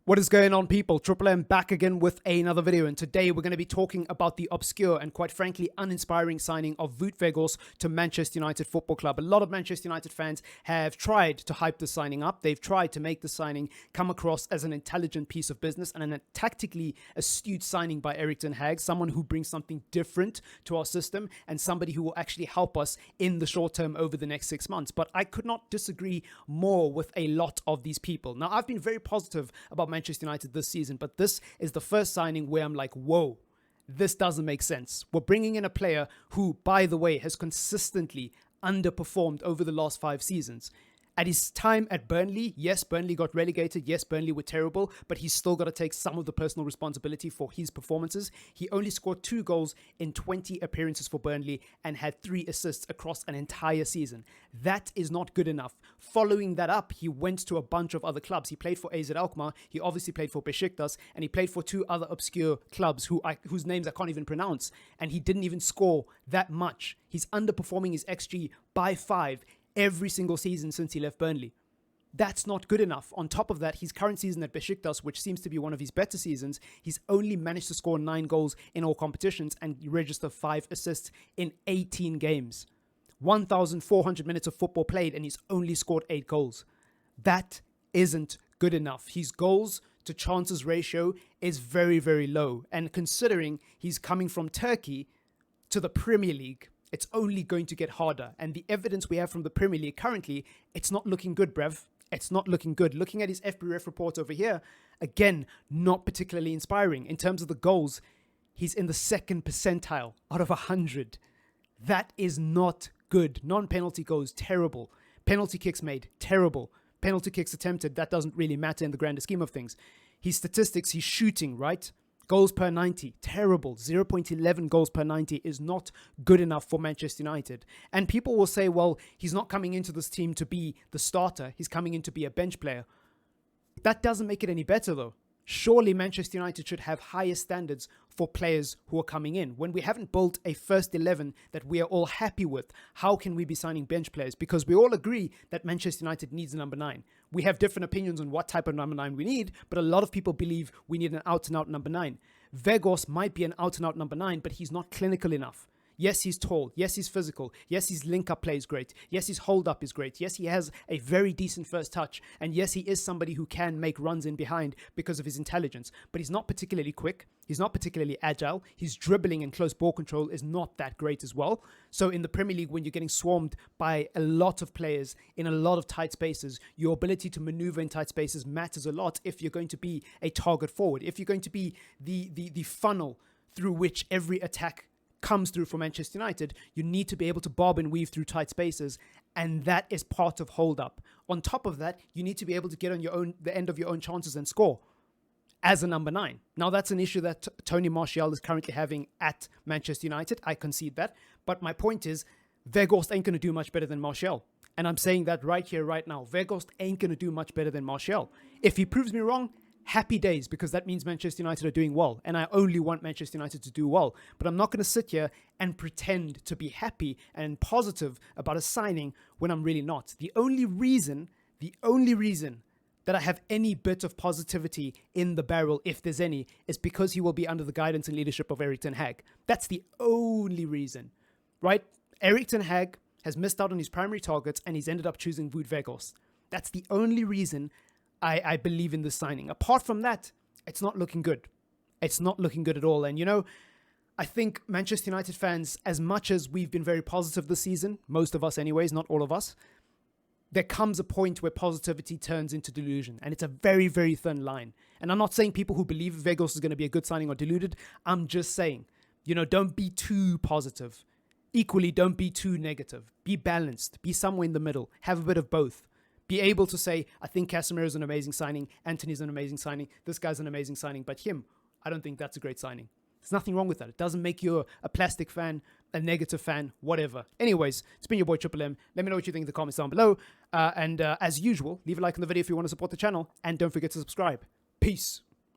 What is going on, people? TripleM back again with another video, and today we're going to be talking about the obscure and quite frankly uninspiring signing of Wout Weghost to Manchester United Football Club. A lot of Manchester United fans have tried to hype the signing up. They've tried to make the signing come across as an intelligent piece of business and a tactically astute signing by Erik ten Hag, someone who brings something different to our system and somebody who will actually help us in the short term over the next 6 months. But I could not disagree more with a lot of these people. Now, I've been very positive about Manchester United this season, but this is the first signing where I'm like, whoa, this doesn't make sense. We're bringing in a player who, by the way, has consistently underperformed over the last 5 seasons. At his time at Burnley, yes, Burnley got relegated. Yes, Burnley were terrible, but he's still got to take some of the personal responsibility for his performances. He only scored 2 goals in 20 appearances for Burnley and had 3 assists across an entire season. That is not good enough. Following that up, he went to a bunch of other clubs. He played for AZ Alkmaar. He obviously played for Besiktas, and he played for 2 other obscure clubs whose names I can't even pronounce. And he didn't even score that much. He's underperforming his XG by 5. Every single season since he left Burnley. That's not good enough. On top of that, his current season at Besiktas, which seems to be one of his better seasons, he's only managed to score 9 goals in all competitions and register 5 assists in 18 games. 1,400 minutes of football played, and he's only scored 8 goals. That isn't good enough. His goals to chances ratio is very, very low. And considering he's coming from Turkey to the Premier League, it's only going to get harder. And the evidence we have from the Premier League currently, it's not looking good, bruv. It's not looking good. Looking at his FBref report over here, again, not particularly inspiring. In terms of the goals, he's in the 2nd percentile out of 100. That is not good. Non-penalty goals, terrible. Penalty kicks made, terrible. Penalty kicks attempted, that doesn't really matter in the grander scheme of things. His statistics, he's shooting, right? Goals per 90, terrible. 0.11 goals per 90 is not good enough for Manchester United. And people will say, well, he's not coming into this team to be the starter. He's coming in to be a bench player. That doesn't make it any better, though. Surely Manchester United should have higher standards for players who are coming in. When we haven't built a first 11 that we are all happy with, how can we be signing bench players? Because we all agree that Manchester United needs a number 9. We have different opinions on what type of number 9 we need, but a lot of people believe we need an out-and-out number 9. Weghorst might be an out-and-out number 9, but he's not clinical enough. Yes, he's tall. Yes, he's physical. Yes, his link-up play is great. Yes, his hold-up is great. Yes, he has a very decent first touch. And yes, he is somebody who can make runs in behind because of his intelligence. But he's not particularly quick. He's not particularly agile. His dribbling and close ball control is not that great as well. So in the Premier League, when you're getting swarmed by a lot of players in a lot of tight spaces, your ability to maneuver in tight spaces matters a lot if you're going to be a target forward. If you're going to be the funnel through which every attack comes through for Manchester United, you need to be able to bob and weave through tight spaces, and that is part of hold up. On top of that, you need to be able to get on the end of your own chances and score as a number 9. Now, that's an issue that Tony Martial is currently having at Manchester United. I concede that. But my point is, Weghorst ain't going to do much better than Martial. And I'm saying that right here, right now. Weghorst ain't going to do much better than Martial. If he proves me wrong, happy days, because that means Manchester United are doing well. And I only want Manchester United to do well. But I'm not going to sit here and pretend to be happy and positive about a signing when I'm really not. The only reason that I have any bit of positivity in the barrel, if there's any, is because he will be under the guidance and leadership of Erik ten Hag. That's the only reason, right? Erik ten Hag has missed out on his primary targets and he's ended up choosing Wout Weghost. That's the only reason I believe in this signing. Apart from that, it's not looking good. It's not looking good at all. And, you know, I think Manchester United fans, as much as we've been very positive this season, most of us anyways, not all of us, there comes a point where positivity turns into delusion. And it's a very, very thin line. And I'm not saying people who believe Weghorst is going to be a good signing are deluded. I'm just saying, you know, don't be too positive. Equally, don't be too negative. Be balanced. Be somewhere in the middle. Have a bit of both. Be able to say, I think Casemiro is an amazing signing. Anthony's an amazing signing. This guy's an amazing signing. But him, I don't think that's a great signing. There's nothing wrong with that. It doesn't make you a plastic fan, a negative fan, whatever. Anyways, it's been your boy TripleM. Let me know what you think in the comments down below. And as usual, leave a like on the video if you want to support the channel. And don't forget to subscribe. Peace.